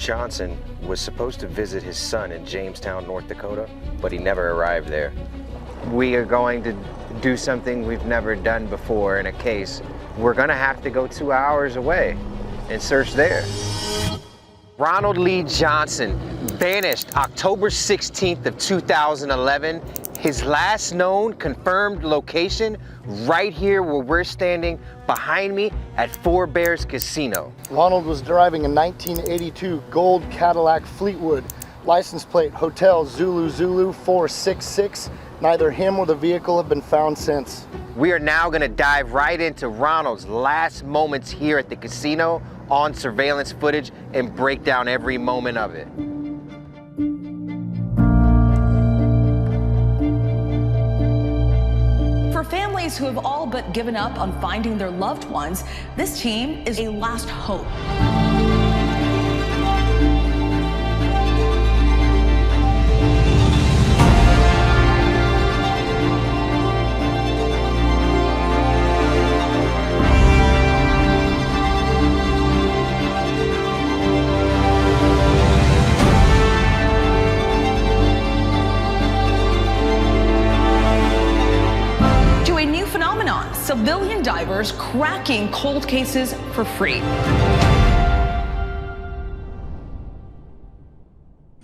Johnson was supposed to visit his son in Jamestown, North Dakota, but he never arrived there. We are going to do something we've never done before in a case. We're gonna have to go 2 hours away and search there. Ronald Lee Johnson vanished October 16th of 2011. His last known confirmed location right here where we're standing behind me at Four Bears Casino. Ronald was driving a 1982 Gold Cadillac Fleetwood, license plate Hotel Zulu Zulu 466. Neither him or the vehicle have been found since. We are now gonna dive right into Ronald's last moments here at the casino on surveillance footage and break down every moment of it. For families who have all but given up on finding their loved ones, this team is a last hope. Civilian divers cracking cold cases for free.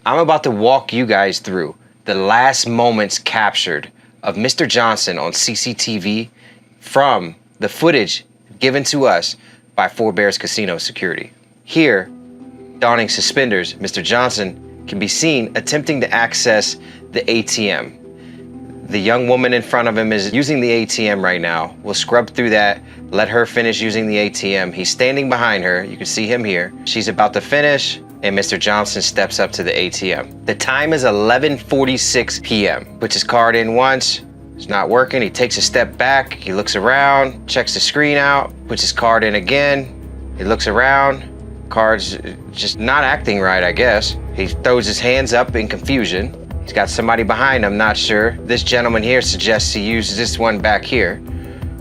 I'm about to walk you guys through the last moments captured of Mr. Johnson on CCTV from the footage given to us by Four Bears Casino security. Here, donning suspenders, Mr. Johnson can be seen attempting to access the ATM. The young woman in front of him is using the ATM right now. We'll scrub through that, let her finish using the ATM. He's standing behind her. You can see him here. She's about to finish, and Mr. Johnson steps up to the ATM. The time is 11:46 p.m. Puts his card in once. It's not working. He takes a step back. He looks around, checks the screen out, puts his card in again. He looks around. Card's just not acting right, I guess. He throws his hands up in confusion. He's got somebody behind him, not sure. This gentleman here suggests he uses this one back here.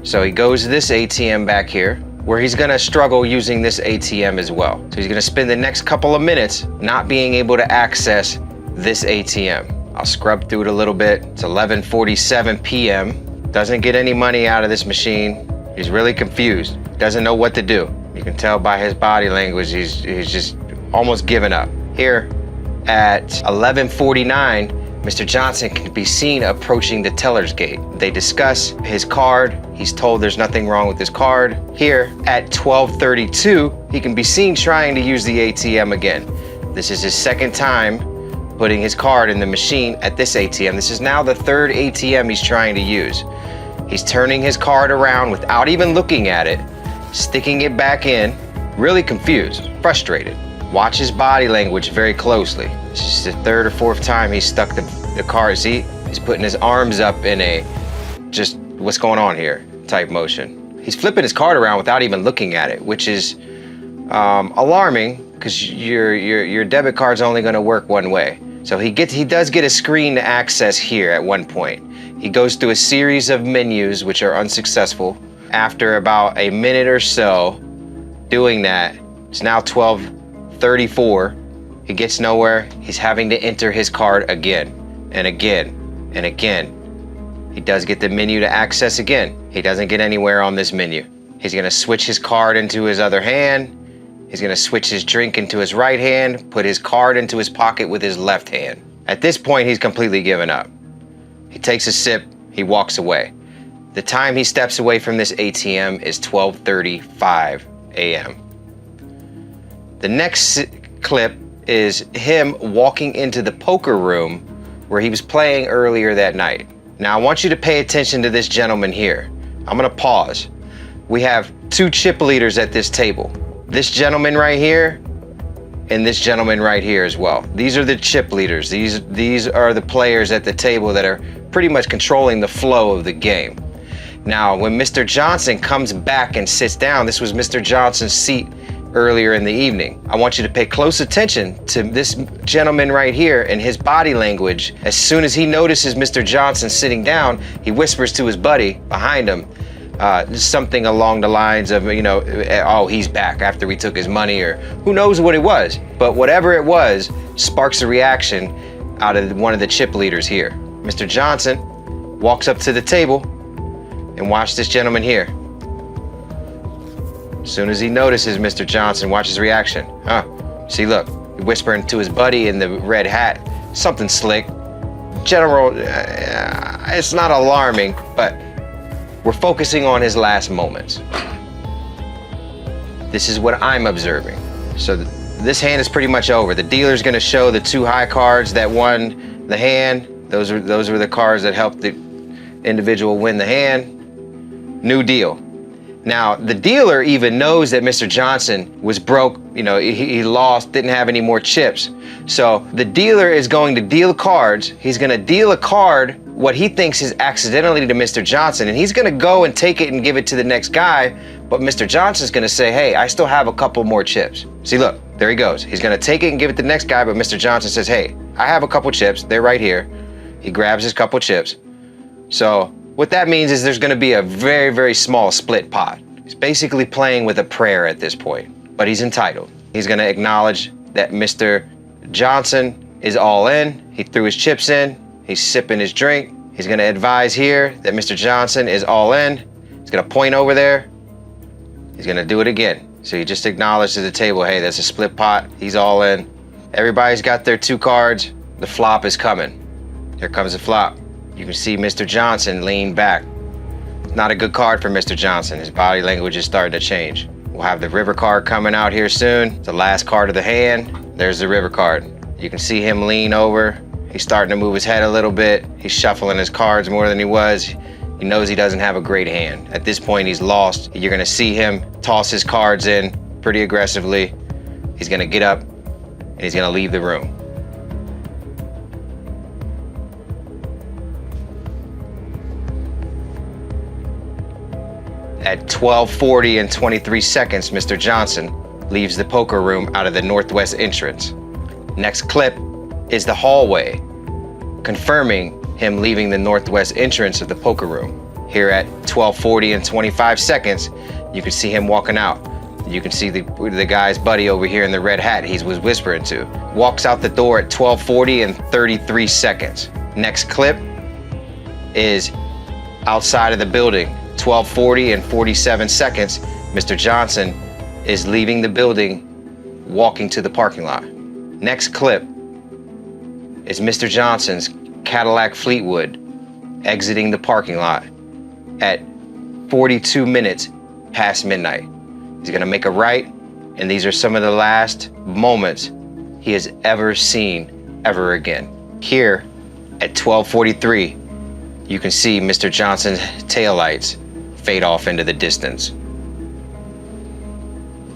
So he goes to this ATM back here, where he's gonna struggle using this ATM as well. So he's gonna spend the next couple of minutes not being able to access this ATM. I'll scrub through it a little bit. It's 11:47 p.m. Doesn't get any money out of this machine. He's really confused. Doesn't know what to do. You can tell by his body language, he's just almost given up. Here, at 11:49, Mr. Johnson can be seen approaching the teller's gate. They discuss his card. He's told there's nothing wrong with his card. Here at 12:32, he can be seen trying to use the ATM again. This is his second time putting his card in the machine at this ATM. This is now the third ATM he's trying to use. He's turning his card around without even looking at it, sticking it back in, really confused, frustrated. Watch his body language very closely. This is the third or fourth time he's stuck the card. See, he's putting his arms up in a just what's going on here type motion. He's flipping his card around without even looking at it, which is alarming because your debit card's only going to work one way. So he does get a screen to access here at one point. He goes through a series of menus which are unsuccessful. After about a minute or so doing that, it's now 12:34. He gets nowhere. He's having to enter his card again and again and again. He does get the menu to access again. He doesn't get anywhere on this menu. He's gonna switch his card into his other hand. He's gonna switch his drink into his right hand, put his card into his pocket with his left hand. At this point, he's completely given up. He takes a sip, he walks away. The time he steps away from this ATM is 12:35 a.m. The next clip is him walking into the poker room where he was playing earlier that night. Now I want you to pay attention to this gentleman here. I'm gonna pause. We have two chip leaders at this table. This gentleman right here and this gentleman right here as well. These are the chip leaders. These are the players at the table that are pretty much controlling the flow of the game. Now when Mr. Johnson comes back and sits down, this was Mr. Johnson's seat earlier in the evening. I want you to pay close attention to this gentleman right here and his body language. As soon as he notices Mr. Johnson sitting down, he whispers to his buddy behind him, something along the lines of, you know, oh, he's back after we took his money, or who knows what it was. But whatever it was sparks a reaction out of one of the chip leaders here. Mr. Johnson walks up to the table and watch this gentleman here. As soon as he notices Mr. Johnson, watch his reaction. See, look, whispering to his buddy in the red hat, something slick. General, it's not alarming, but we're focusing on his last moments. This is what I'm observing. So this hand is pretty much over. The dealer's gonna show the 2 high cards that won the hand. Those were the cards that helped the individual win the hand. New deal. Now, the dealer even knows that Mr. Johnson was broke, you know, he lost, didn't have any more chips. So the dealer is going to deal cards. He's gonna deal a card, what he thinks is accidentally to Mr. Johnson, and he's gonna go and take it and give it to the next guy, but Mr. Johnson's gonna say, hey, I still have a couple more chips. See, look, there he goes. He's gonna take it and give it to the next guy, but Mr. Johnson says, hey, I have a couple chips, they're right here. He grabs his couple chips. So what that means is there's gonna be a very, very small split pot. He's basically playing with a prayer at this point, but he's entitled. He's gonna acknowledge that Mr. Johnson is all in. He threw his chips in, he's sipping his drink. He's gonna advise here that Mr. Johnson is all in. He's gonna point over there. He's gonna do it again. So he just acknowledged to the table, hey, that's a split pot, he's all in. Everybody's got their 2 cards. The flop is coming. Here comes the flop. You can see Mr. Johnson lean back. Not a good card for Mr. Johnson. His body language is starting to change. We'll have the river card coming out here soon. The last card of the hand. There's the river card. You can see him lean over. He's starting to move his head a little bit. He's shuffling his cards more than he was. He knows he doesn't have a great hand. At this point, he's lost. You're gonna see him toss his cards in pretty aggressively. He's gonna get up and he's gonna leave the room. At 12:40 and 23 seconds, Mr. Johnson leaves the poker room out of the northwest entrance. Next clip is the hallway, confirming him leaving the northwest entrance of the poker room. Here at 12:40 and 25 seconds, you can see him walking out. You can see the guy's buddy over here in the red hat he was whispering to. Walks out the door at 12:40 and 33 seconds. Next clip is outside of the building. 12:40 and 47 seconds, Mr. Johnson is leaving the building, walking to the parking lot. Next clip is Mr. Johnson's Cadillac Fleetwood exiting the parking lot at 42 minutes past midnight. He's gonna make a right, and these are some of the last moments he has ever seen ever again. Here at 12:43, you can see Mr. Johnson's taillights fade off into the distance.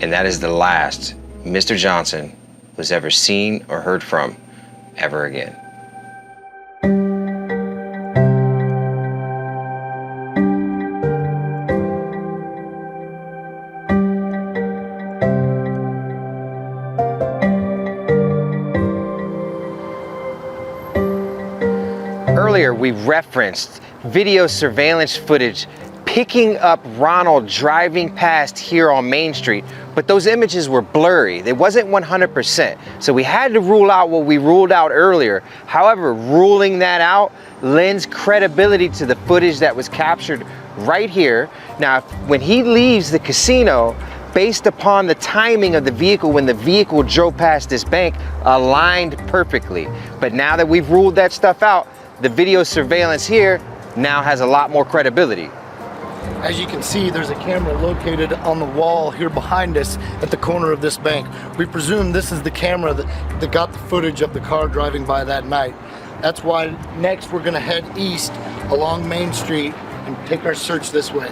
And that is the last Mr. Johnson was ever seen or heard from ever again. Earlier, we referenced video surveillance footage picking up Ronald driving past here on Main Street, but those images were blurry. It wasn't 100%. So we had to rule out what we ruled out earlier. However, ruling that out lends credibility to the footage that was captured right here. Now, when he leaves the casino, based upon the timing of the vehicle when the vehicle drove past this bank, aligned perfectly. But now that we've ruled that stuff out, the video surveillance here now has a lot more credibility. As you can see, there's a camera located on the wall here behind us at the corner of this bank. We presume this is the camera that got the footage of the car driving by that night. That's why next we're gonna head east along Main Street and take our search this way.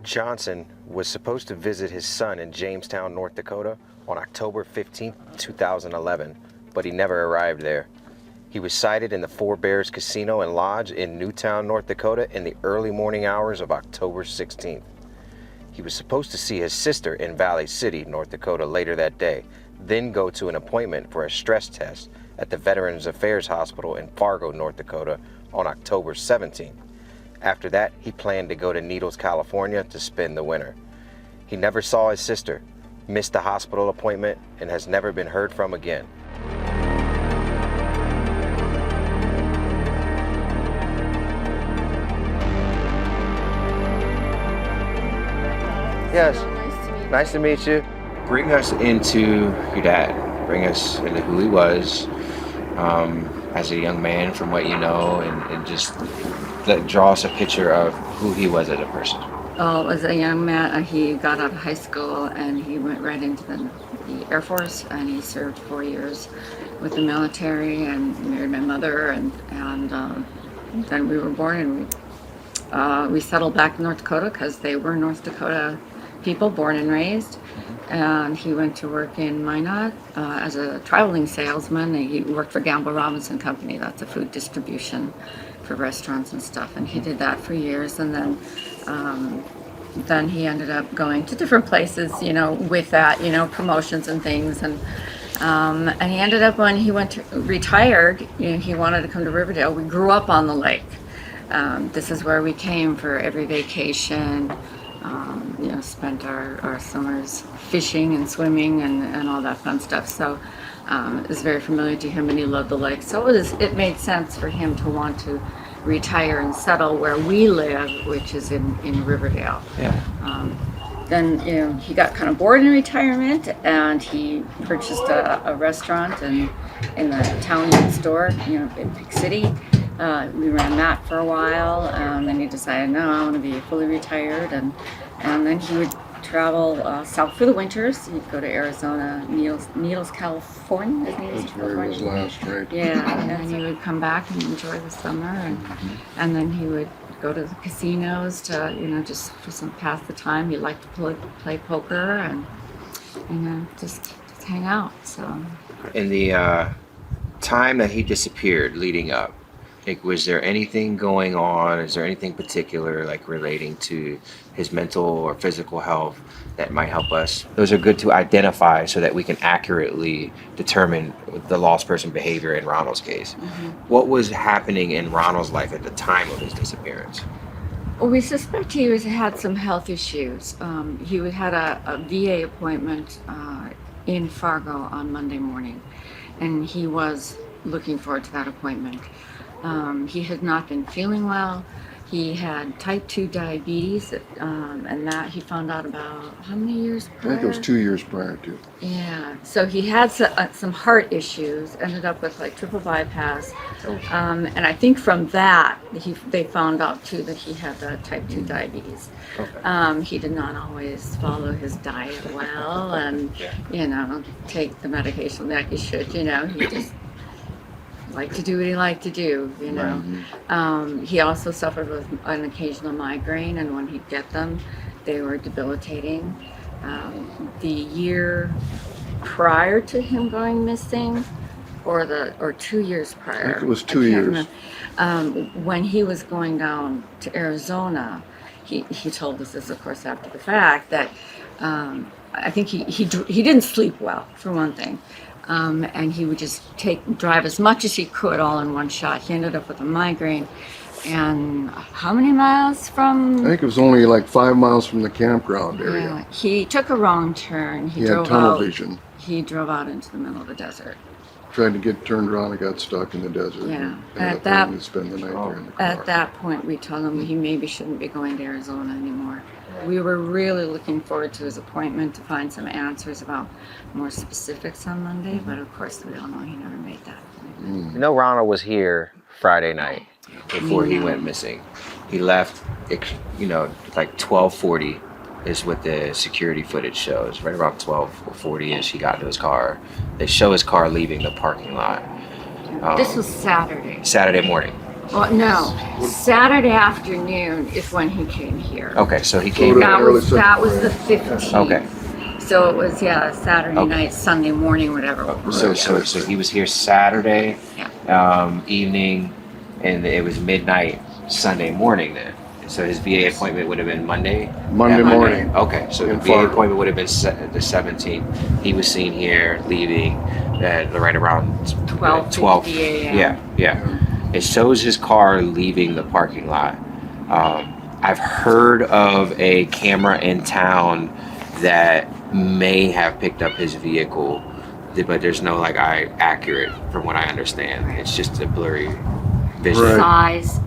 Johnson was supposed to visit his son in Jamestown, North Dakota on October 15, 2011, but he never arrived there. He was sighted in the Four Bears Casino and Lodge in Newtown, North Dakota in the early morning hours of October 16th. He was supposed to see his sister in Valley City, North Dakota later that day, then go to an appointment for a stress test at the Veterans Affairs Hospital in Fargo, North Dakota on October 17th. After that, he planned to go to Needles, California to spend the winter. He never saw his sister, missed the hospital appointment, and has never been heard from again. Yes. Nice to meet you. Bring us into your dad. Bring us into who he was as a young man, from what you know, and just draw us a picture of who he was as a person. Oh, as a young man, he got out of high school and he went right into the Air Force, and he served 4 years with the military and married my mother, and then we were born, and we settled back in North Dakota because they were North Dakota people, born and raised. And he went to work in Minot as a traveling salesman. He worked for Gamble Robinson Company. That's a food distribution for restaurants and stuff. And he did that for years. And then he ended up going to different places, you know, with that, you know, promotions and things. And he ended up, when he retired, you know, he wanted to come to Riverdale. We grew up on the lake. This is where we came for every vacation. You know, spent our summers fishing and swimming and all that fun stuff. So it was very familiar to him, and he loved the lake. So it made sense for him to want to retire and settle where we live, which is in Riverdale. Yeah. Then, you know, he got kind of bored in retirement, and he purchased a restaurant in the town next door, you know, in Big City. We ran that for a while, and then he decided, no, I want to be fully retired, and then he would travel south for the winters. He'd go to Arizona, Needles, California. That's where he was last, right? Yeah, and then he would come back and enjoy the summer, and then he would go to the casinos to, you know, just for some pass the time. He liked to play poker and, you know, just hang out. So In the time that he disappeared leading up, like, was there anything going on? Is there anything particular, like, relating to his mental or physical health that might help us? Those are good to identify so that we can accurately determine the lost person behavior in Ronald's case. What was happening in Ronald's life at the time of his disappearance? well, we suspect he had some health issues. He had a VA appointment in Fargo on Monday morning, and he was looking forward to that appointment. He had not been feeling well. He had type 2 diabetes, and that he found out about how many years prior? I think it was 2 years prior to. Yeah, so he had some heart issues, ended up with like triple bypass. And I think from that, they found out too that he had type 2 diabetes. Okay. He did not always follow his diet well and, you know, take the medication that he should, you know, he just liked to do what he liked to do, you know. He also suffered with an occasional migraine, and when he'd get them, they were debilitating. The year prior to him going missing, or 2 years prior, I think it was 2 years. when he was going down to Arizona, he told us this, of course, after the fact, that I think he didn't sleep well, for one thing. And he would just drive as much as he could all in one shot. He ended up with a migraine. And how many miles from? I think it was only like 5 miles from the campground area. He took a wrong turn. He had tunnel vision. He drove out into the middle of the desert. Tried to get turned around and got stuck in the desert. Yeah. And ended up having to spend the night there in the car. At that point, we told him he maybe shouldn't be going to Arizona anymore. We were really looking forward to his appointment to find some answers about more specifics on Monday, but of course we all know he never made that. You know, Ronald was here Friday night before he went missing. He left, you know, like 12:40 is what the security footage shows. Right around 12:40-ish, he got into his car. They show his car leaving the parking lot. This was Saturday. Saturday morning. Well, no, Saturday afternoon is when he came here. Okay, so he came. That was the 15th. Okay. So it was Saturday night, Sunday morning, whatever. So he was here Saturday evening, and it was midnight Sunday morning then. So his VA appointment would have been Monday? Monday morning. Okay, so the In VA Fargo. appointment would have been the 17th. He was seen here leaving right around 12:50 a.m. Yeah. It shows his car leaving the parking lot. I've heard of a camera in town that may have picked up his vehicle, but there's no accurate from what I understand. It's just a blurry vision. Right. Size,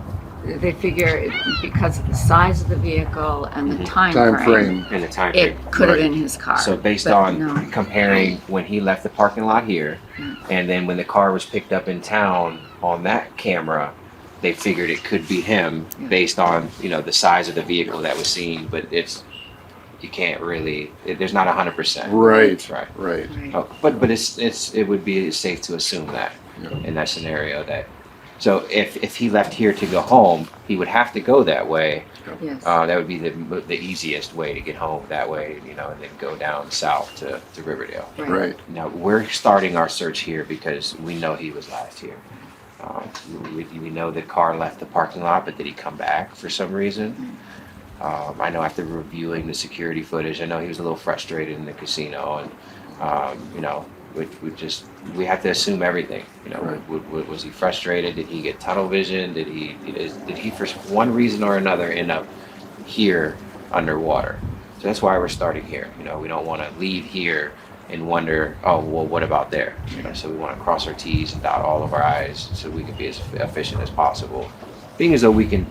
they figure because of the size of the vehicle and the time frame. And the time frame. it could have Right. been his car. So based but on no. comparing when he left the parking lot here, and then when the car was picked up in town on that camera, they figured it could be him based on the size of the vehicle that was seen. But you can't really. There's not 100%. Right. Right. Right. Oh, but it would be safe to assume that in that scenario that. So if he left here to go home, he would have to go that way. Yes. That would be the easiest way to get home that way, and then go down south to Riverdale. Right. Now we're starting our search here because we know he was last here. We know the car left the parking lot, but did he come back for some reason? I know after reviewing the security footage, I know he was a little frustrated in the casino, and we have to assume everything. Was he frustrated? Did he get tunnel vision? Did he for one reason or another end up here underwater? So that's why we're starting here. We don't want to leave here and wonder, oh well, what about there? So we want to cross our T's and dot all of our I's so we can be as efficient as possible, being as though we can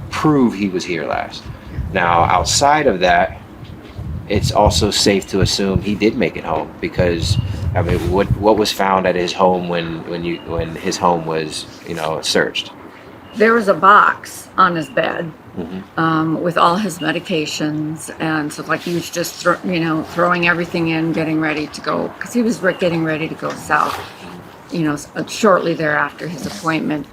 prove he was here last. Now outside of that, it's also safe to assume he did make it home because what was found at his home when his home was searched? There was a box on his bed with all his medications, and so he was just throwing everything in, getting ready to go because he was getting ready to go south. Shortly thereafter his appointment,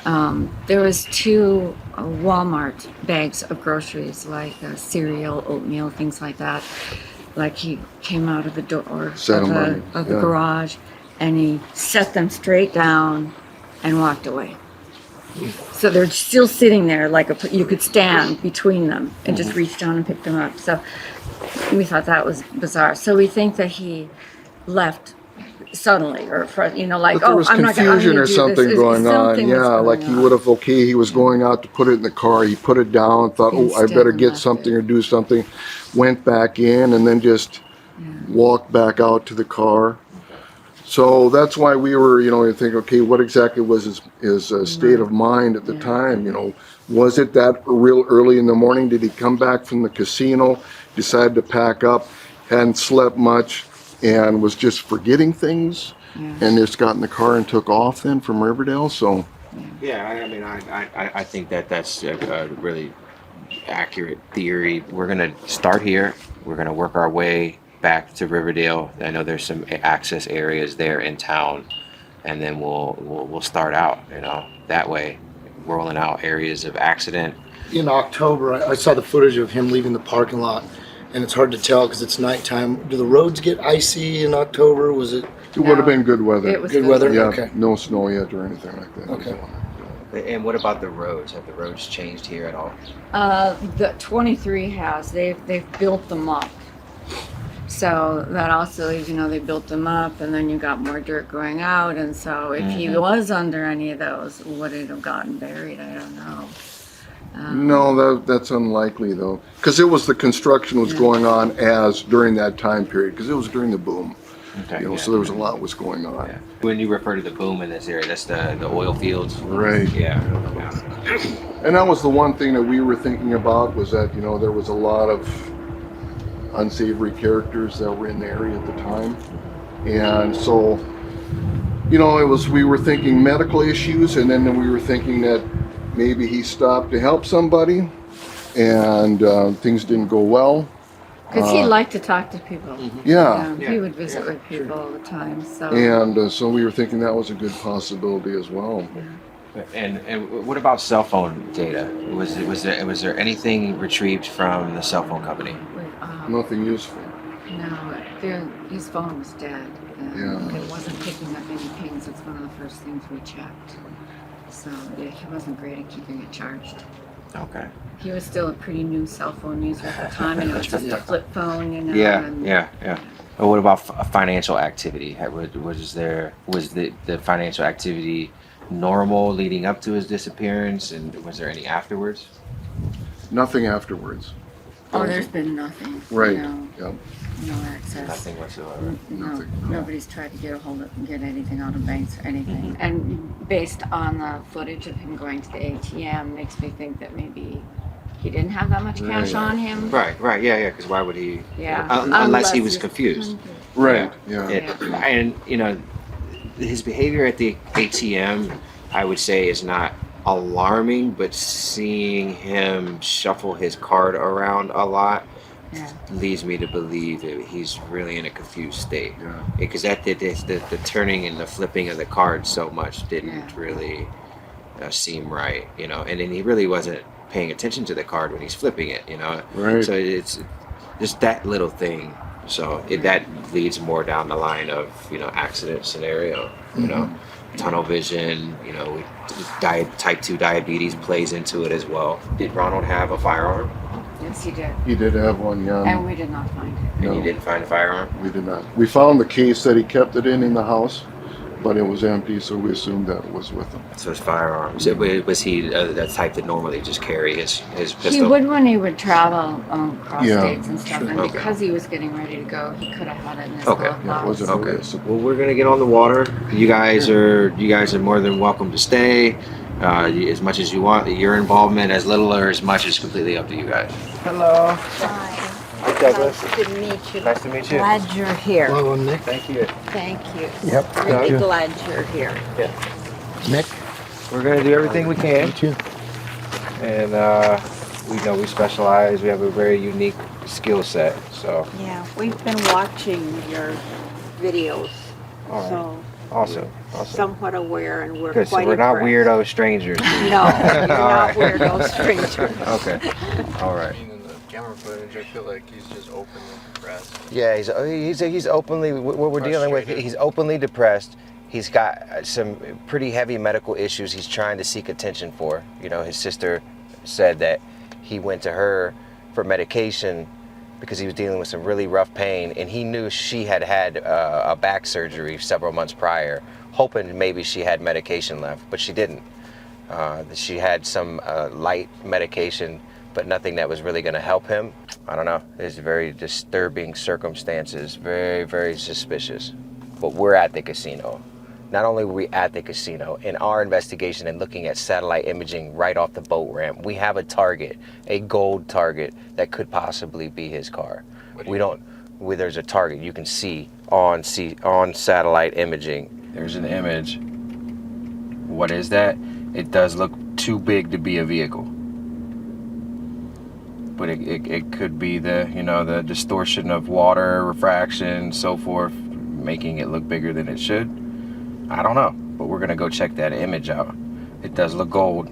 there was 2 Walmart bags of groceries like cereal, oatmeal, things like that. He came out of the door of the garage, and he set them straight down and walked away. So they're still sitting there you could stand between them and just reach down and pick them up. So we thought that was bizarre. So we think that he left suddenly, or But there was I'm confusion or something going on. Something Yeah, was going he on. would have, he was going out to put it in the car. He put it down, thought, I Instead better and get left something it. or do something. Went back in and then just walked back out to the car. So that's why we were, you think, okay, what exactly was his state of mind at the time? Was it that real early in the morning? Did he come back from the casino, decided to pack up, hadn't slept much, and was just forgetting things, and just got in the car and took off then from Riverdale? So I think that's a really accurate theory. We're gonna start here. We're gonna work our way back to Riverdale. I know there's some access areas there in town, and then we'll start out that way, rolling out areas of accident. In October, I saw the footage of him leaving the parking lot, and it's hard to tell because it's nighttime. Do the roads get icy in October? Was it? it would have been good weather. It was Good weather? Yeah, Okay. no snow yet or anything like that. Okay. And what about the roads? Have the roads changed here at all? The 23 has. They've built them up. So that also, they built them up, and then you got more dirt going out, and so if he was under any of those, would it have gotten buried? I don't know. No, that's unlikely though, because the construction was going on during that time period, because it was during the boom. Okay. So there was a lot was going on. Yeah. When you refer to the boom in this area, that's the oil fields. Right. Yeah. And that was the one thing that we were thinking about, was that there was a lot of unsavory characters that were in the area at the time, and so we were thinking medical issues, and then we were thinking that maybe he stopped to help somebody, and things didn't go well. Because he liked to talk to people. Yeah. He would visit with people all the time. So. And so we were thinking that was a good possibility as well. And what about cell phone data? Was there anything retrieved from the cell phone company? Nothing useful. No, his phone was dead. And Yeah. It wasn't picking up any pings. It's one of the first things we checked. So he wasn't great at keeping it charged. Okay. He was still a pretty new cell phone user at the time, and it was just a flip phone, you know. Yeah, and, yeah. But what about financial activity? Was the financial activity normal leading up to his disappearance, and was there any afterwards? Nothing afterwards. Oh, there's been nothing. Right. No, Yep. no access. Nothing whatsoever. No, Nothing. nobody's tried to get anything out of banks or anything. And based on the footage of him going to the ATM, makes me think that maybe he didn't have that much cash Right. on him. Right. Yeah. Because why would he? Yeah. Unless he was confused. Right. Yeah. And his behavior at the ATM, I would say, is not alarming, but seeing him shuffle his card around a lot leads me to believe that he's really in a confused state. Yeah. Because the turning and the flipping of the card so much didn't really seem right, and then he really wasn't paying attention to the card when he's flipping it, Right. So it's just that little thing. So that leads more down the line of accident scenario, tunnel vision, type 2 diabetes plays into it as well. Did Ronald have a firearm? Yes, he did. He did have one, yeah. And we did not find it. And you didn't find a firearm? We did not. We found the case that he kept it in the house, but it was empty, so we assumed that it was with him. So his firearm. So was he the type that normally just carry his pistol? He would when he would travel across Yeah, states and stuff, sure. and Okay. because he was getting ready to go, he could have had it in his Okay. glove Yeah, it box. wasn't Okay. really a Well, we're gonna get on the water. You guys are more than welcome to stay. As much as you want. Your involvement, as little or as much, is completely up to you guys. Hello. Hi, Douglas. Nice to meet you. Nice to meet you. Glad you're here. Hello, I'm Nick. Thank you. Thank you. Yep. Really glad you're here. Nick. We're gonna do everything we can, Meet you. and we know we specialize. We have a very unique skill set. So Yeah, we've been watching your videos, all right. so Awesome. somewhat aware, and we're Good. So quite we're not impressed. weirdo strangers. No, you're All not right. weirdo strangers. Okay. All right. In the camera footage, I feel like he's just openly depressed. Yeah, he's openly what we're dealing with. Frustrated. He's openly depressed. He's got some pretty heavy medical issues he's trying to seek attention for. His sister said that he went to her for medication because he was dealing with some really rough pain, and he knew she had a back surgery several months prior, hoping maybe she had medication left, but she didn't. She had some light medication, but nothing that was really going to help him. I don't know. It's very disturbing circumstances, very, very suspicious. But we're at the casino. Not only were we at the casino, in our investigation and looking at satellite imaging right off the boat ramp, we have a target, a gold target that could possibly be his car. There's a target you can see on satellite imaging. There's an image. What is that? It does look too big to be a vehicle. But it could be the distortion of water, refraction, so forth, making it look bigger than it should. I don't know, but we're gonna go check that image out. It does look gold.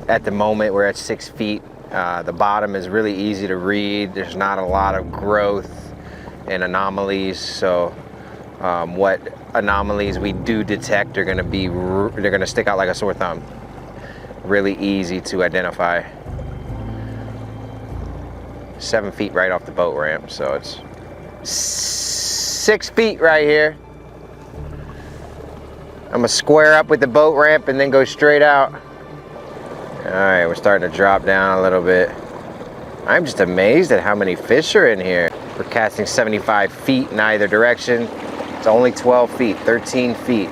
At the moment, we're at 6 feet. The bottom is really easy to read. There's not a lot of growth and anomalies. So what anomalies we do detect are gonna be, they're gonna stick out like a sore thumb. Really easy to identify. 7 feet right off the boat ramp. So it's 6 feet right here. I'm gonna square up with the boat ramp and then go straight out. All right, we're starting to drop down a little bit. I'm just amazed at how many fish are in here. We're casting 75 feet in either direction. It's only 12 feet, 13 feet.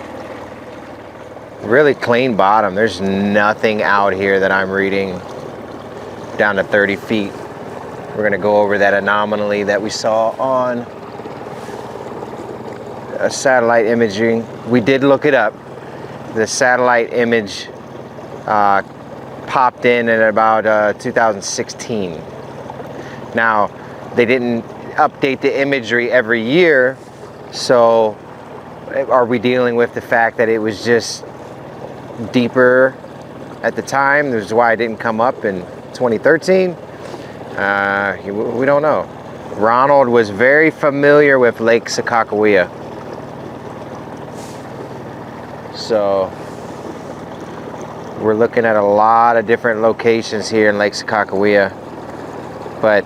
Really clean bottom. There's nothing out here that I'm reading. Down to 30 feet. We're gonna go over that anomaly that we saw on satellite imaging. We did look it up. The satellite image popped in at about 2016. Now, they didn't update the imagery every year, so are we dealing with the fact that it was just deeper at the time? That's why it didn't come up in 2013. We don't know. Ronald was very familiar with Lake Sakakawea. So we're looking at a lot of different locations here in Lake Sakakawea. But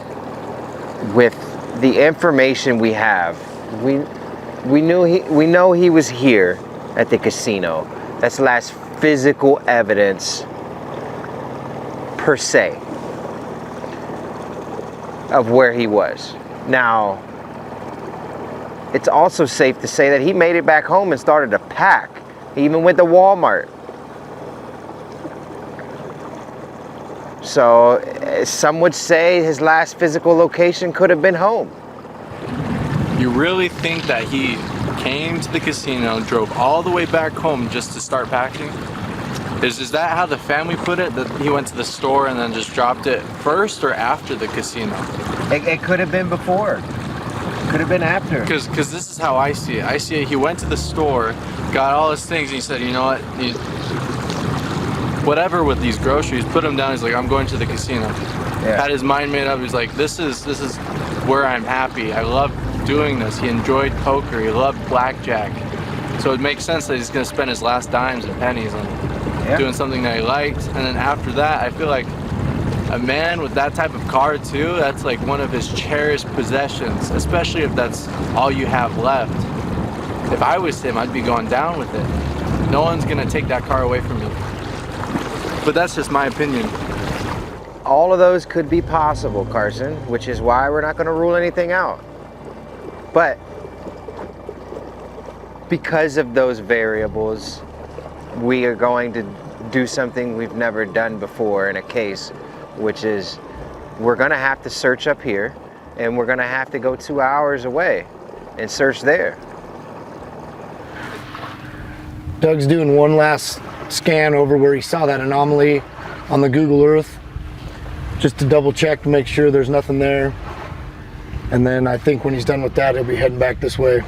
with the information we have, we know he was here at the casino. That's the last physical evidence per se of where he was. Now, it's also safe to say that he made it back home and started to pack. He even went to Walmart. So some would say his last physical location could have been home. You really think that he came to the casino, drove all the way back home just to start packing? Is that how the family put it? That he went to the store and then just dropped it first or after the casino? It could have been before. Could have been after. Because this is how I see it. I see it, he went to the store, got all his things, and he said, you know what? Whatever with these groceries, put them down. He's like, I'm going to the casino. Yeah. Had his mind made up. He's like, this is where I'm happy. I love doing this. He enjoyed poker. He loved blackjack. So it makes sense that he's going to spend his last dimes and pennies on doing something that he liked. And then after that, I feel like a man with that type of car too, that's like one of his cherished possessions, especially if that's all you have left. If I was him, I'd be going down with it. No one's going to take that car away from me. But that's just my opinion. All of those could be possible, Carson, which is why we're not going to rule anything out. But because of those variables, we are going to do something we've never done before in a case, which is we're going to have to search up here and we're going to have to go 2 hours away and search there. Doug's doing one last scan over where he saw that anomaly on the Google Earth, just to double check to make sure there's nothing there. And then I think when he's done with that, he'll be heading back this way.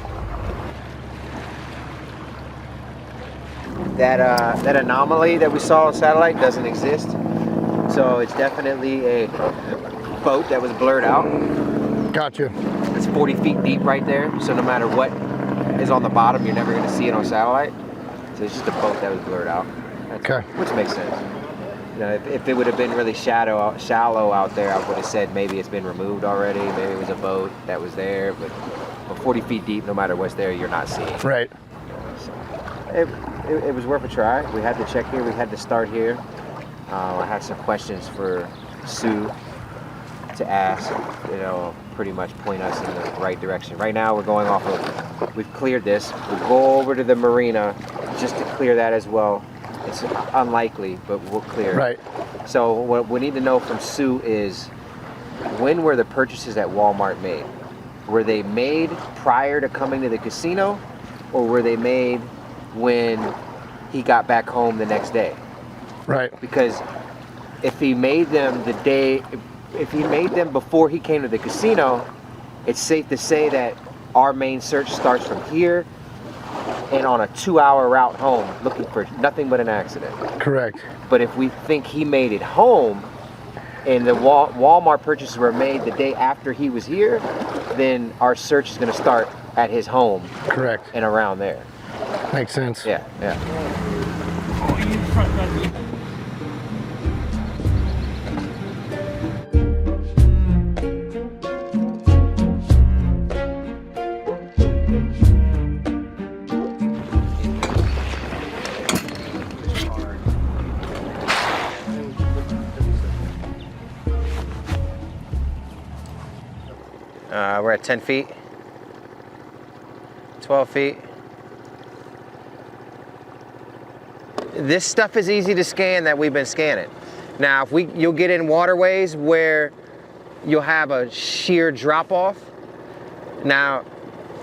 That anomaly that we saw on satellite doesn't exist. So it's definitely a boat that was blurred out. Gotcha. It's 40 feet deep right there. So no matter what is on the bottom, you're never going to see it on satellite. So it's just a boat that was blurred out. Okay. Which makes sense. You know, if it would have been really shallow out there, I would have said maybe it's been removed already. Maybe it was a boat that was there, but 40 feet deep, no matter what's there, you're not seeing. Right. So it was worth a try. We had to check here. We had to start here. I had some questions for Sue to ask, you know, pretty much point us in the right direction. Right now we're going off of, we've cleared this. We'll go over to the marina just to clear that as well. It's unlikely, but we'll clear it. Right. So what we need to know from Sue is, when were the purchases at Walmart made? Were they made prior to coming to the casino, or were they made when he got back home the next day? Right. Because if he made them if he made them before he came to the casino, it's safe to say that our main search starts from here and on a 2-hour route home, looking for nothing but an accident. Correct. But if we think he made it home and the Walmart purchases were made the day after he was here, then our search is going to start at his home. Correct. And around there. Makes sense. Yeah. We're at 10 feet, 12 feet. This stuff is easy to scan that we've been scanning. Now, you'll get in waterways where you'll have a sheer drop off. Now,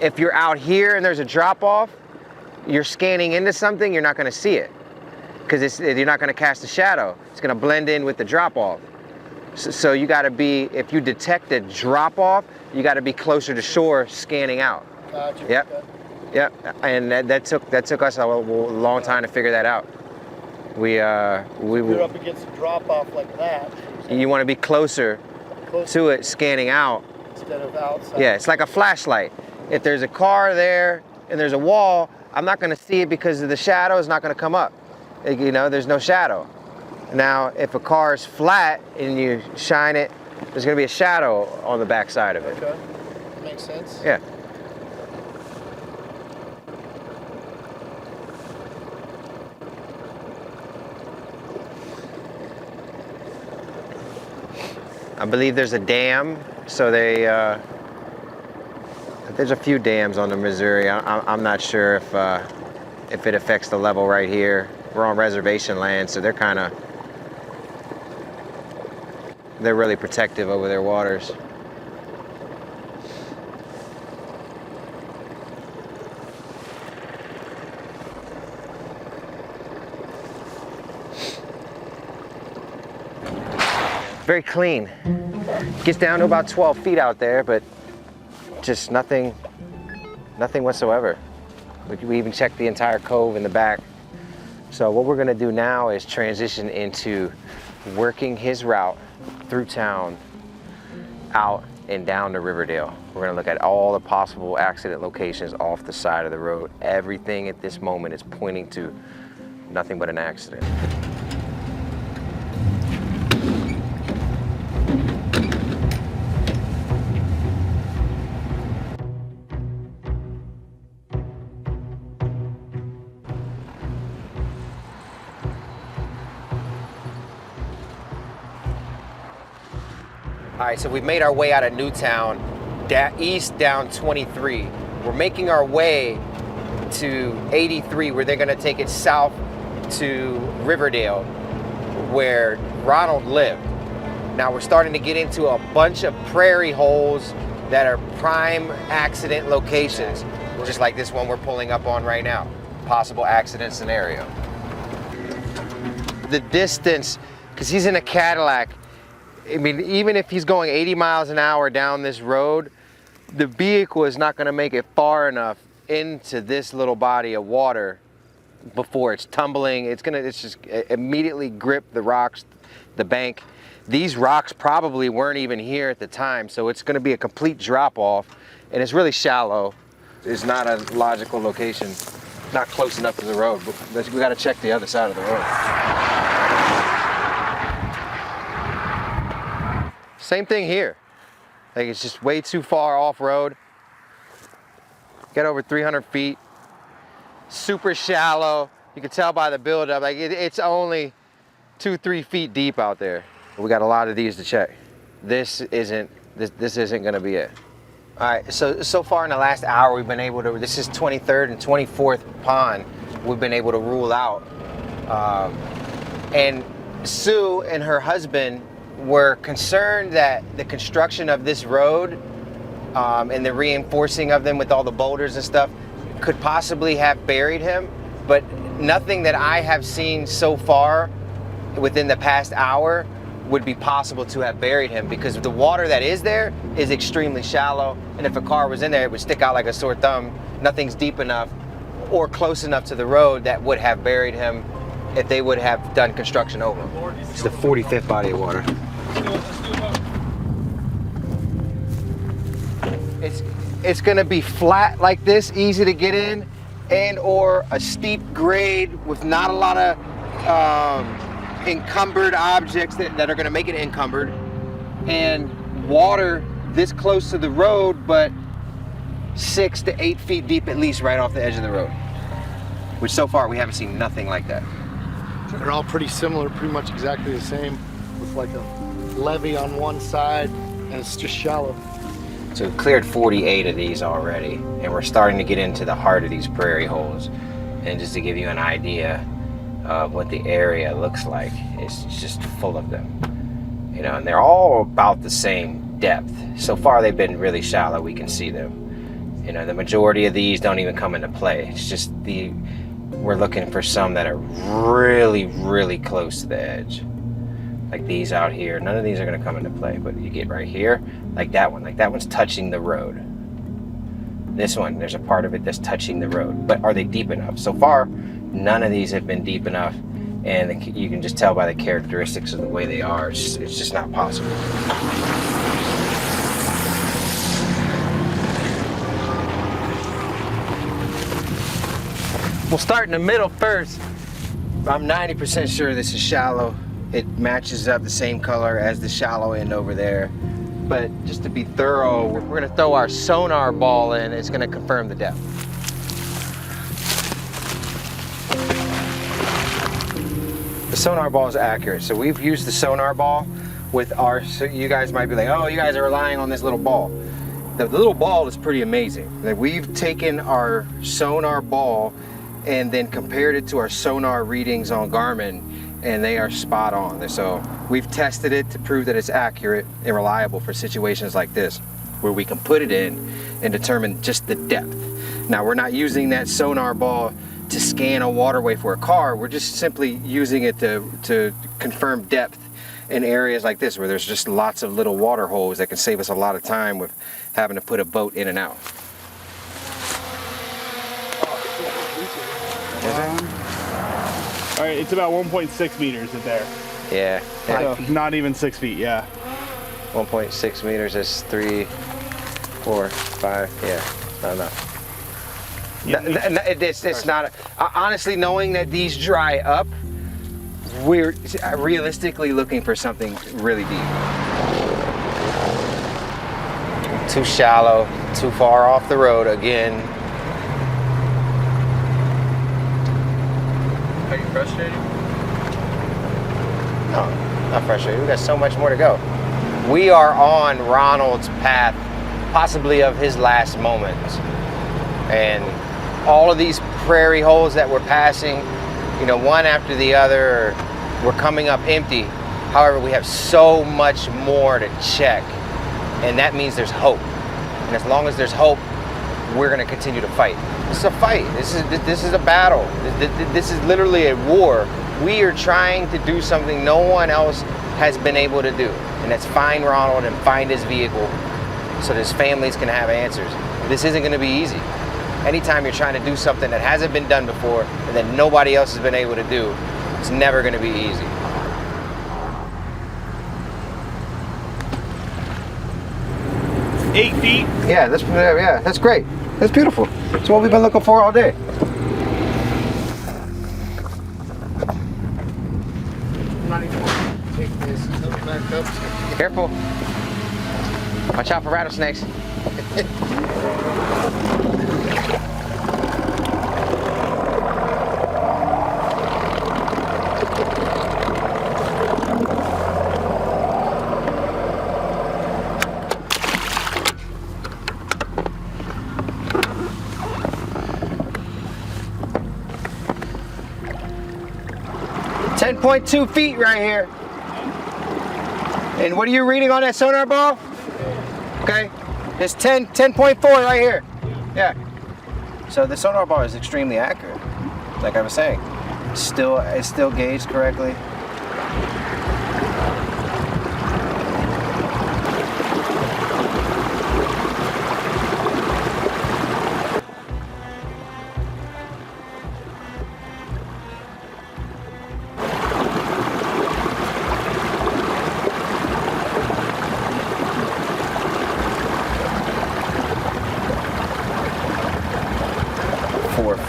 if you're out here and there's a drop off, you're scanning into something, you're not going to see it because you're not going to cast a shadow. It's going to blend in with the drop off. So you got to be, if you detect a drop off, you got to be closer to shore scanning out. Gotcha. Yep. Yeah, and that took us a long time to figure that out. You're up against a drop off like that. You want to be closer to it, scanning out instead of outside. Yeah, it's like a flashlight. If there's a car there and there's a wall, I'm not going to see it because of the shadow is not going to come up. You know, there's no shadow. Now, if a car is flat and you shine it, there's going to be a shadow on the back side of it. Okay, makes sense. Yeah. I believe there's a dam, so there's a few dams on the Missouri. I'm not sure if it affects the level right here. We're on reservation land, so they're really protective over their waters. Very clean. Gets down to about 12 feet out there, but just nothing whatsoever. We even checked the entire cove in the back. So what we're gonna do now is transition into working his route through town, out and down to Riverdale. We're gonna look at all the possible accident locations off the side of the road. Everything at this moment is pointing to nothing but an accident. All right, so we've made our way out of Newtown, east down 23. We're making our way to 83, where they're gonna take it south to Riverdale, where Ronald lived. Now we're starting to get into a bunch of prairie holes that are prime accident locations, just like this one we're pulling up on right now. Possible accident scenario. The distance, because he's in a Cadillac, I mean, even if he's going 80 miles an hour down this road, the vehicle is not going to make it far enough into this little body of water before it's tumbling. It's just immediately grip the rocks, the bank. These rocks probably weren't even here at the time, so it's going to be a complete drop off, and it's really shallow. It's not a logical location, not close enough to the road, but we got to check the other side of the road. Same thing here. Like, it's just way too far off road. Get over 300 feet. Super shallow. You can tell by the buildup. Like it's only 2-3 feet deep out there. We got a lot of these to check. This isn't gonna be it. All right. So far in the last hour, we've been able to. This is 23rd and 24th pond. We've been able to rule out. And Sue and her husband were concerned that the construction of this road and the reinforcing of them with all the boulders and stuff could possibly have buried him, but nothing that I have seen so far within the past hour would be possible to have buried him, because the water that is there is extremely shallow, and if a car was in there, it would stick out like a sore thumb. Nothing's deep enough or close enough to the road that would have buried him if they would have done construction over him. It's the 45th body of water. It's gonna be flat like this, easy to get in, and or a steep grade with not a lot of encumbered objects that are gonna make it encumbered, and water this close to the road, but 6 to 8 feet deep at least right off the edge of the road. Which so far we haven't seen nothing like that. They're all pretty similar, pretty much exactly the same, with like a levee on one side, and it's just shallow. So we've cleared 48 of these already, and we're starting to get into the heart of these prairie holes. And just to give you an idea of what the area looks like, it's just full of them. You know, and they're all about the same depth. So far they've been really shallow, we can see them. You know, the majority of these don't even come into play. It's just we're looking for some that are really, really close to the edge. Like these out here, none of these are gonna come into play, but you get right here, like that one's touching the road. This one, there's a part of it that's touching the road. But are they deep enough? So far, none of these have been deep enough. And you can just tell by the characteristics of the way they are. It's just not possible. We'll start in the middle first. I'm 90% sure this is shallow. It matches up the same color as the shallow end over there. But just to be thorough, we're gonna throw our sonar ball in. It's gonna confirm the depth. The sonar ball is accurate. So we've used the sonar ball with our, so you guys might be like, oh, you guys are relying on this little ball. The little ball is pretty amazing. Like, we've taken our sonar ball and then compared it to our sonar readings on Garmin, and they are spot on. So we've tested it to prove that it's accurate and reliable for situations like this, where we can put it in and determine just the depth. Now, we're not using that sonar ball to scan a waterway for a car. We're just simply using it to confirm depth in areas like this, where there's just lots of little water holes that can save us a lot of time with having to put a boat in and out. All right, it's about 1.6 meters in there. Yeah. So not even 6 feet, yeah. 1.6 meters is 3, 4, 5, yeah, not enough. It's not, honestly, knowing that these dry up, we're realistically looking for something really deep. Too shallow, too far off the road again. Are you frustrated? No, not frustrated. We got so much more to go. We are on Ronald's path, possibly of his last moments. And all of these prairie holes that we're passing, you know, one after the other, we're coming up empty. However, we have so much more to check, and that means there's hope. And as long as there's hope, we're gonna continue to fight. This is a fight. This is a battle. This is literally a war. We are trying to do something no one else has been able to do, and that's find Ronald and find his vehicle so that his families can have answers. This isn't gonna be easy. Anytime you're trying to do something that hasn't been done before and that nobody else has been able to do, it's never going to be easy. Eight feet. Yeah, that's great. That's beautiful. That's what we've been looking for all day. Take this back up. Careful. Watch out for rattlesnakes. 10.2 feet right here. And what are you reading on that sonar ball? Okay, it's 10.4 right here. Yeah. So the sonar ball is extremely accurate. Like I was saying, it's still gauged correctly.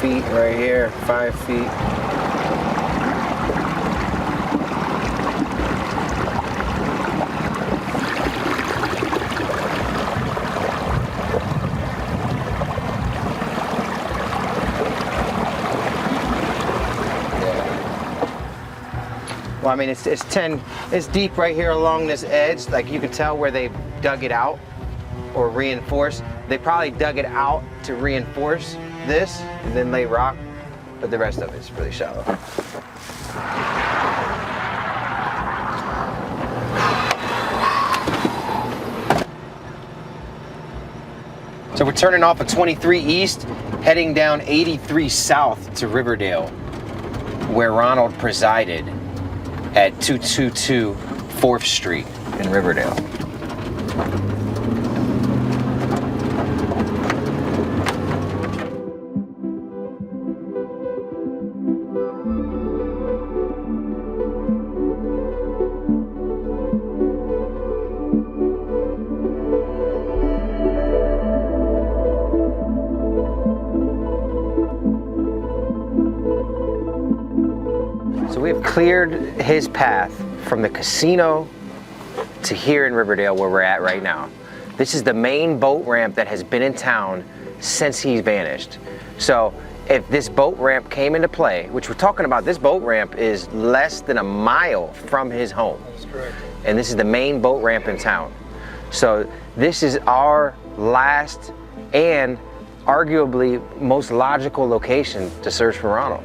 Feet right here, 5 feet. Well, I mean, it's deep right here along this edge. Like, you can tell where they dug it out or reinforced. They probably dug it out to reinforce this and then lay rock, but the rest of it's really shallow. So we're turning off at 23 East, heading down 83 South to Riverdale, where Ronald presided at 222 4th Street in Riverdale. we have cleared his path from the casino to here in Riverdale where we're at right now. This is the main boat ramp that has been in town since he's vanished. So if this boat ramp came into play, which we're talking about, this boat ramp is less than a mile from his home. That's correct. And this is the main boat ramp in town. So this is our last and arguably most logical location to search for Ronald.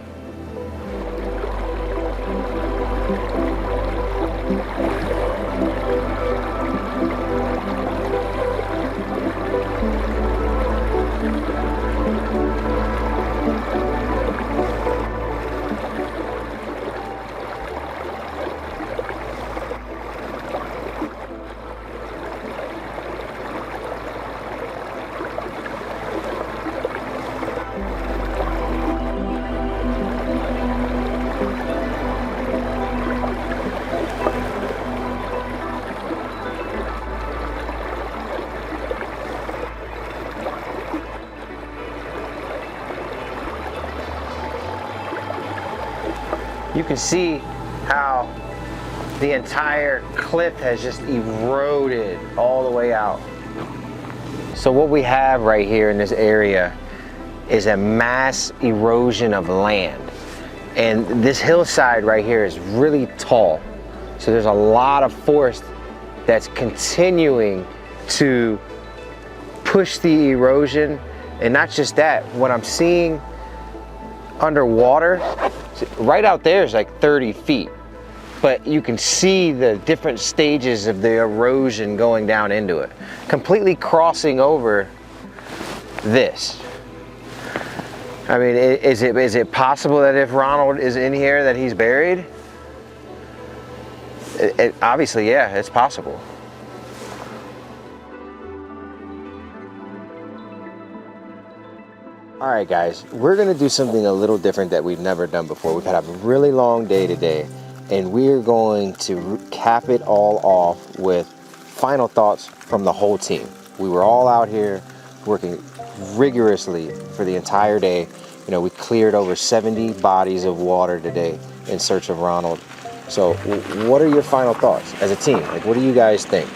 You can see how the entire cliff has just eroded all the way out. So what we have right here in this area is a mass erosion of land. And this hillside right here is really tall. So there's a lot of force that's continuing to push the erosion. And not just that, what I'm seeing underwater, right out there is like 30 feet. But you can see the different stages of the erosion going down into it, completely crossing over this. I mean, is it possible that if Ronald is in here that he's buried? Obviously, yeah, it's possible. All right, guys, we're gonna do something a little different that we've never done before. We've had a really long day today, and we're going to cap it all off with final thoughts from the whole team. We were all out here working rigorously for the entire day. You know, we cleared over 70 bodies of water today in search of Ronald. So what are your final thoughts as a team? Like, what do you guys think?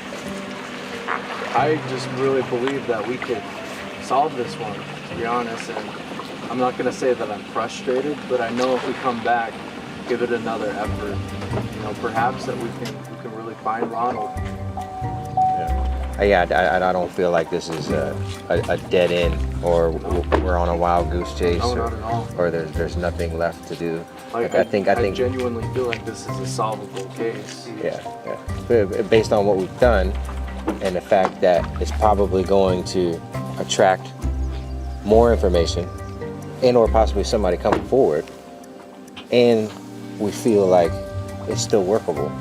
I just really believe that we could solve this one, to be honest. And I'm not going to say that I'm frustrated, but I know if we come back, give it another effort, you know, perhaps that we can really find Ronald. Yeah, I don't feel like this is a dead end, or we're on a wild goose chase, No, not at all. or there's nothing left to do. Like, I think I genuinely feel like this is a solvable case. Yeah. Based on what we've done and the fact that it's probably going to attract more information and or possibly somebody coming forward, and we feel like it's still workable.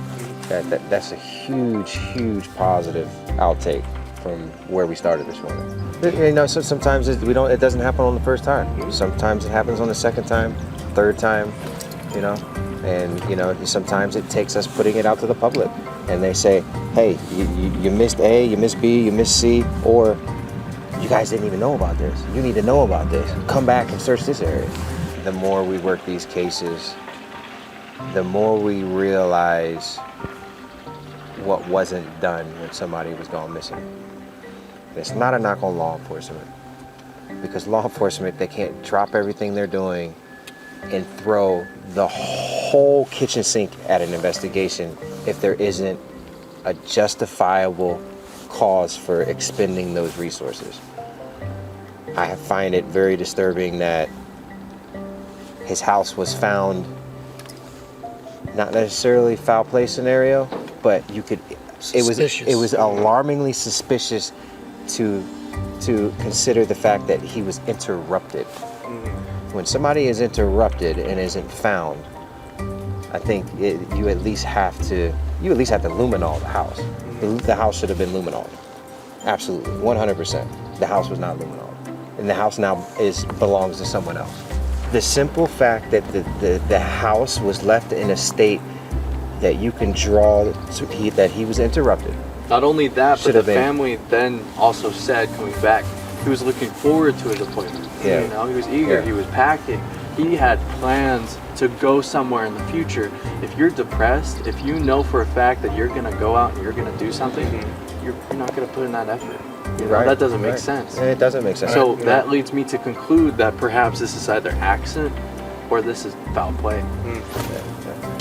That's a huge positive outtake from where we started this morning. You know, so sometimes it doesn't happen on the first time. Sometimes it happens on the second time, third time, you know, and you know, sometimes it takes us putting it out to the public, and they say, hey, you missed A, you missed B, you missed C, or you guys didn't even know about this. You need to know about this. Come back and search this area. The more we work these cases, the more we realize what wasn't done when somebody was gone missing. It's not a knock on law enforcement, because law enforcement, they can't drop everything they're doing and throw the whole kitchen sink at an investigation if there isn't a justifiable cause for expending those resources. I find it very disturbing that his house was found, not necessarily foul play scenario, but it was alarmingly suspicious to consider the fact that he was interrupted. When somebody is interrupted and isn't found, I think you at least have to luminol the house. The house should have been luminol. Absolutely, 100%. The house was not luminol, and the house now belongs to someone else. The simple fact that the house was left in a state that you can draw that he was interrupted. Not only that, but the family then also said, coming back, he was looking forward to his appointment. Yeah. You know, he was eager, he was packing. He had plans to go somewhere in the future. If you're depressed, if you know for a fact that you're gonna go out and you're gonna do something, you're not gonna put in that effort. You know, that doesn't make sense. It doesn't make sense. So that leads me to conclude that perhaps this is either accident or this is foul play.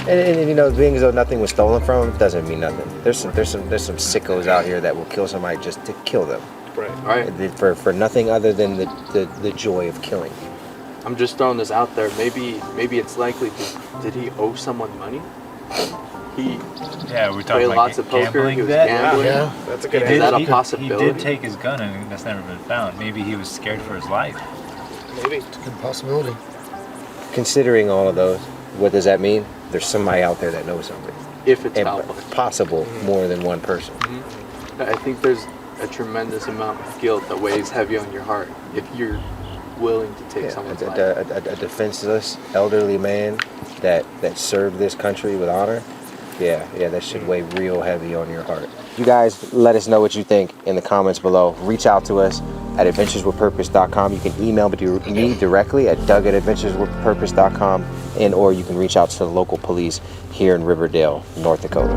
And you know, being as though nothing was stolen from them doesn't mean nothing. There's some sickos out here that will kill somebody just to kill them. Right. For nothing other than the joy of killing. I'm just throwing this out there. Maybe it's likely. Did he owe someone money? He we're talking played like lots of poker. gambling He was debt? gambling. Yeah. That's a good Is answer. that a possibility? He did take his gun and that's never been found. Maybe he was scared for his life. Maybe. It's a good possibility. Considering all of those, what does that mean? There's somebody out there that knows something. If it's And foul play. possible more than one person. I think there's a tremendous amount of guilt that weighs heavy on your heart if you're willing to take someone's life. A defenseless elderly man that served this country with honor. Yeah, that should weigh real heavy on your heart. You guys, let us know what you think in the comments below. Reach out to us at adventureswithpurpose.com. You can email me directly at doug@adventureswithpurpose.com, and or you can reach out to the local police here in Riverdale, North Dakota.